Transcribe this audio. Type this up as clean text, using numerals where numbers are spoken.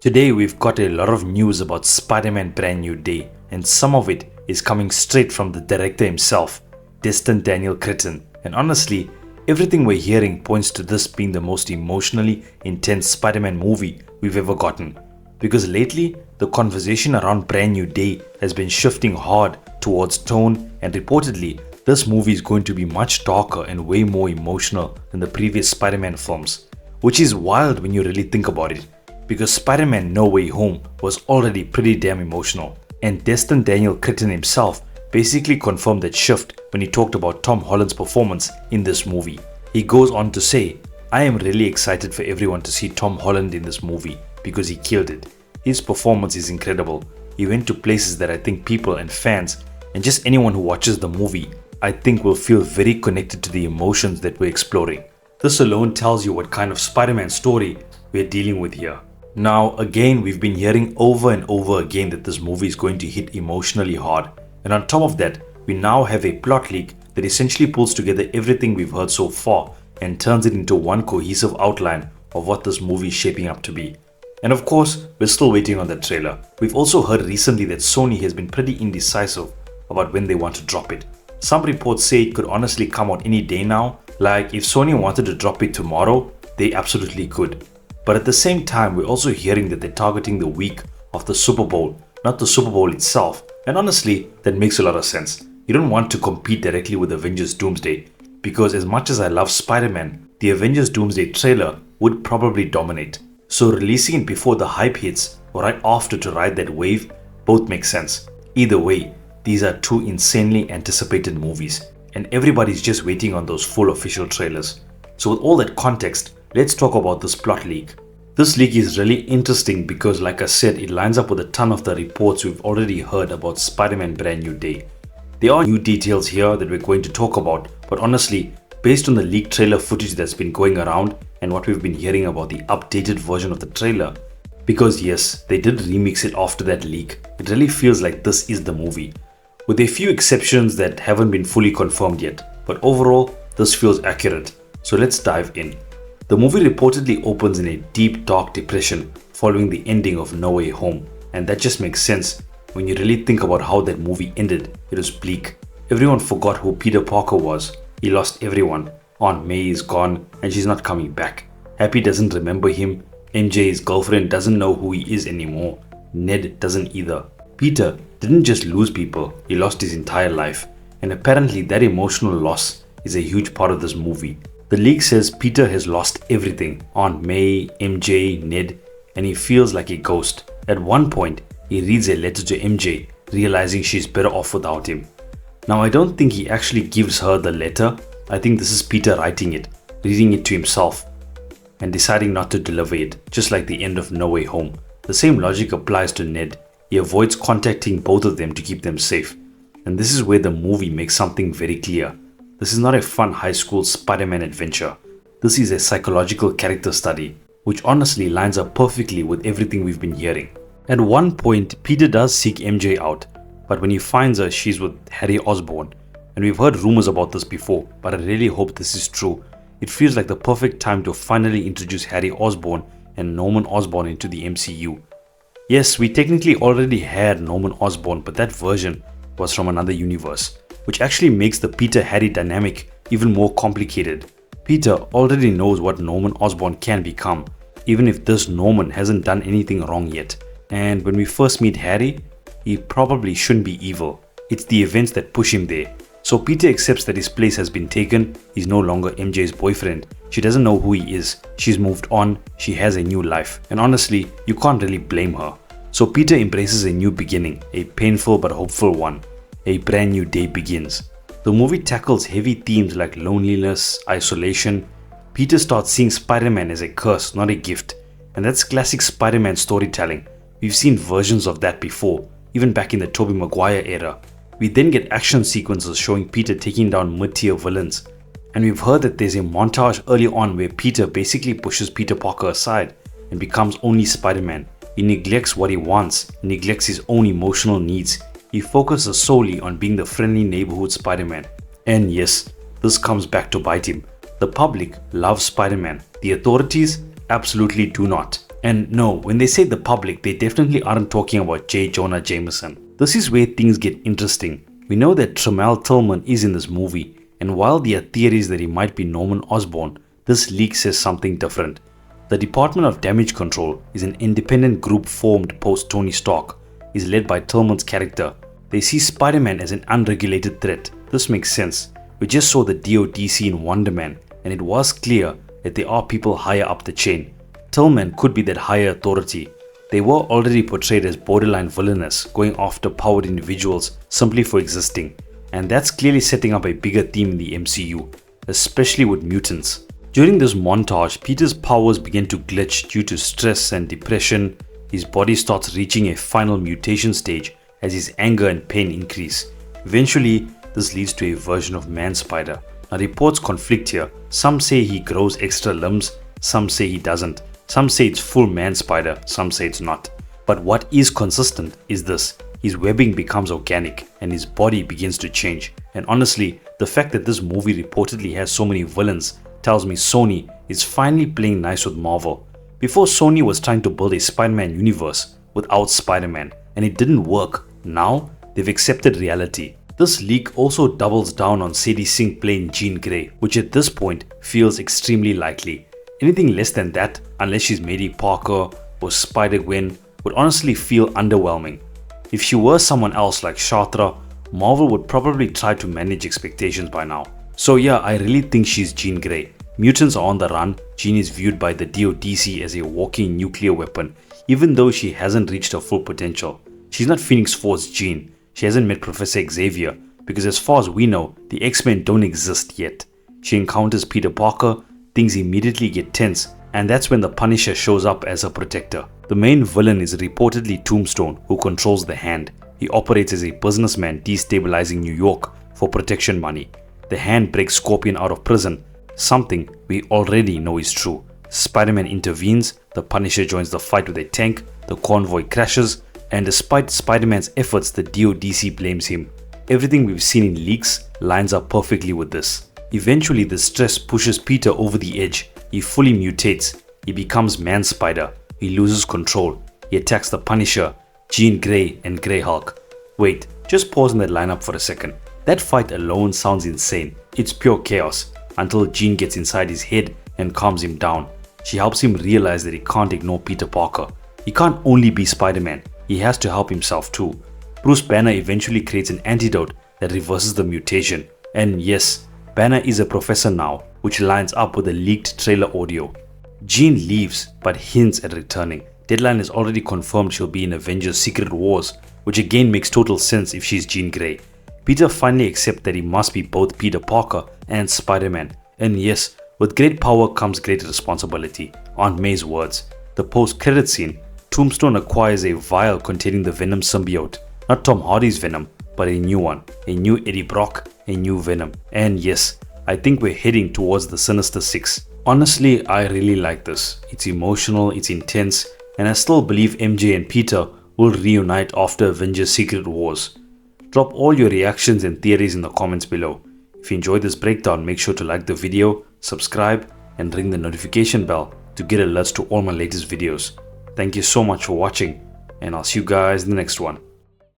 Today we've got a lot of news about Spider-Man Brand New Day, and some of it is coming straight from the director himself, Destin Daniel Cretton. And honestly, everything we're hearing points to this being the most emotionally intense Spider-Man movie we've ever gotten. Because lately, the conversation around Brand New Day has been shifting hard towards tone, and reportedly, this movie is going to be much darker and way more emotional than the previous Spider-Man films. Which is wild when you really think about it, because Spider-Man No Way Home was already pretty damn emotional, and Destin Daniel Cretton himself basically confirmed that shift when he talked about Tom Holland's performance in this movie. He goes on to say, "I am really excited for everyone to see Tom Holland in this movie because he killed it. His performance is incredible. He went to places that I think people and fans and just anyone who watches the movie I think will feel very connected to the emotions that we're exploring." This alone tells you what kind of Spider-Man story we're dealing with here. Now again, we've been hearing over and over again that this movie is going to hit emotionally hard, and on top of that, we now have a plot leak that essentially pulls together everything we've heard so far and turns it into one cohesive outline of what this movie is shaping up to be. And of course, we're still waiting on that trailer. We've also heard recently that Sony has been pretty indecisive about when they want to drop it. Some reports say it could honestly come out any day now. Like if Sony wanted to drop it tomorrow, they absolutely could. But at the same time, we're also hearing that they're targeting the week of the Super Bowl, not the Super Bowl itself. And honestly, that makes a lot of sense. You don't want to compete directly with Avengers Doomsday, because as much as I love Spider-Man, the Avengers Doomsday trailer would probably dominate. So releasing it before the hype hits or right after to ride that wave both make sense. Either way, these are two insanely anticipated movies, and everybody's just waiting on those full official trailers. So with all that context, let's talk about this plot leak. This leak is really interesting because, like I said, it lines up with a ton of the reports we've already heard about Spider-Man Brand New Day. There are new details here that we're going to talk about, but honestly, based on the leaked trailer footage that's been going around and what we've been hearing about the updated version of the trailer, because yes, they did remix it after that leak, it really feels like this is the movie. With a few exceptions that haven't been fully confirmed yet, but overall, this feels accurate. So let's dive in. The movie reportedly opens in a deep dark depression following the ending of No Way Home, and that just makes sense when you really think about how that movie ended. It was bleak. Everyone forgot who Peter Parker was. He lost everyone. Aunt May is gone and she's not coming back. Happy doesn't remember him. MJ, his girlfriend, doesn't know who he is anymore. Ned doesn't either. Peter didn't just lose people, he lost his entire life, and apparently that emotional loss is a huge part of this movie. The leak says Peter has lost everything: Aunt May, MJ, Ned, and he feels like a ghost. At one point, he reads a letter to MJ, realizing she's better off without him. Now I don't think he actually gives her the letter. I think this is Peter writing it, reading it to himself, and deciding not to deliver it, just like the end of No Way Home. The same logic applies to Ned. He avoids contacting both of them to keep them safe. And this is where the movie makes something very clear. This is not a fun high school Spider-Man adventure. This is a psychological character study, which honestly lines up perfectly with everything we've been hearing. At one point, Peter does seek MJ out, but when he finds her, she's with Harry Osborn. And we've heard rumors about this before, but I really hope this is true. It feels like the perfect time to finally introduce Harry Osborn and Norman Osborn into the MCU. Yes, we technically already had Norman Osborn, but that version was from another universe, which actually makes the Peter-Harry dynamic even more complicated. Peter already knows what Norman Osborn can become, even if this Norman hasn't done anything wrong yet. And when we first meet Harry, he probably shouldn't be evil. It's the events that push him there. So Peter accepts that his place has been taken. He's no longer MJ's boyfriend. She doesn't know who he is. She's moved on. She has a new life. And honestly, you can't really blame her. So Peter embraces a new beginning, a painful but hopeful one. A brand new day begins. The movie tackles heavy themes like loneliness, isolation. Peter starts seeing Spider-Man as a curse, not a gift. And that's classic Spider-Man storytelling. We've seen versions of that before, even back in the Tobey Maguire era. We then get action sequences showing Peter taking down mid-tier villains. And we've heard that there's a montage early on where Peter basically pushes Peter Parker aside and becomes only Spider-Man. He neglects what he wants, neglects his own emotional needs. He focuses solely on being the friendly neighborhood Spider-Man. And yes, this comes back to bite him. The public loves Spider-Man. The authorities absolutely do not. And no, when they say the public, they definitely aren't talking about J. Jonah Jameson. This is where things get interesting. We know that Trammell Tillman is in this movie, and while there are theories that he might be Norman Osborn, this leak says something different. The Department of Damage Control is an independent group formed post Tony Stark, is led by Tillman's character. They see Spider-Man as an unregulated threat. This makes sense. We just saw the DODC in Wonder Man, and it was clear that there are people higher up the chain. Tillman could be that higher authority. They were already portrayed as borderline villainous, going after powered individuals simply for existing, and that's clearly setting up a bigger theme in the MCU, especially with mutants. During this montage, Peter's powers begin to glitch due to stress and depression. His body starts reaching a final mutation stage as his anger and pain increase. Eventually, this leads to a version of Man-Spider. Now, reports conflict here. Some say he grows extra limbs, some say he doesn't. Some say it's full Man-Spider, some say it's not. But what is consistent is this: his webbing becomes organic and his body begins to change. And honestly, the fact that this movie reportedly has so many villains tells me Sony is finally playing nice with Marvel. Before, Sony was trying to build a Spider-Man universe without Spider-Man, and it didn't work. Now, they've accepted reality. This leak also doubles down on Sadie Sink playing Jean Grey, which at this point feels extremely likely. Anything less than that, unless she's Mary Parker or Spider-Gwen, would honestly feel underwhelming. If she were someone else like Shatra, Marvel would probably try to manage expectations by now. So yeah, I really think she's Jean Grey. Mutants are on the run. Jean is viewed by the DODC as a walking nuclear weapon, even though she hasn't reached her full potential. She's not Phoenix Force Jean. She hasn't met Professor Xavier, because as far as we know, the X-Men don't exist yet. She encounters Peter Parker, things immediately get tense, and that's when the Punisher shows up as her protector. The main villain is reportedly Tombstone, who controls the Hand. He operates as a businessman destabilizing New York for protection money. The Hand breaks Scorpion out of prison, something we already know is true. Spider-Man intervenes, the Punisher joins the fight with a tank, the convoy crashes, and despite Spider-Man's efforts, the DODC blames him. Everything we've seen in leaks lines up perfectly with this. Eventually, the stress pushes Peter over the edge. He fully mutates. He becomes Man-Spider. He loses control. He attacks the Punisher, Jean Grey, and Grey Hulk. Wait, just pause in that lineup for a second. That fight alone sounds insane. It's pure chaos, until Jean gets inside his head and calms him down. She helps him realize that he can't ignore Peter Parker. He can't only be Spider-Man. He has to help himself too. Bruce Banner eventually creates an antidote that reverses the mutation. And yes, Banner is a professor now, which lines up with the leaked trailer audio. Jean leaves but hints at returning. Deadline has already confirmed she'll be in Avengers Secret Wars, which again makes total sense if she's Jean Grey. Peter finally accepts that he must be both Peter Parker and Spider-Man. And yes, with great power comes great responsibility. Aunt May's words. The post-credit scene, Tombstone acquires a vial containing the Venom symbiote. Not Tom Hardy's Venom, but a new one. A new Eddie Brock, a new Venom. And yes, I think we're heading towards the Sinister Six. Honestly, I really like this. It's emotional, it's intense, and I still believe MJ and Peter will reunite after Avengers Secret Wars. Drop all your reactions and theories in the comments below. If you enjoyed this breakdown, make sure to like the video, subscribe, and ring the notification bell to get alerts to all my latest videos. Thank you so much for watching, and I'll see you guys in the next one.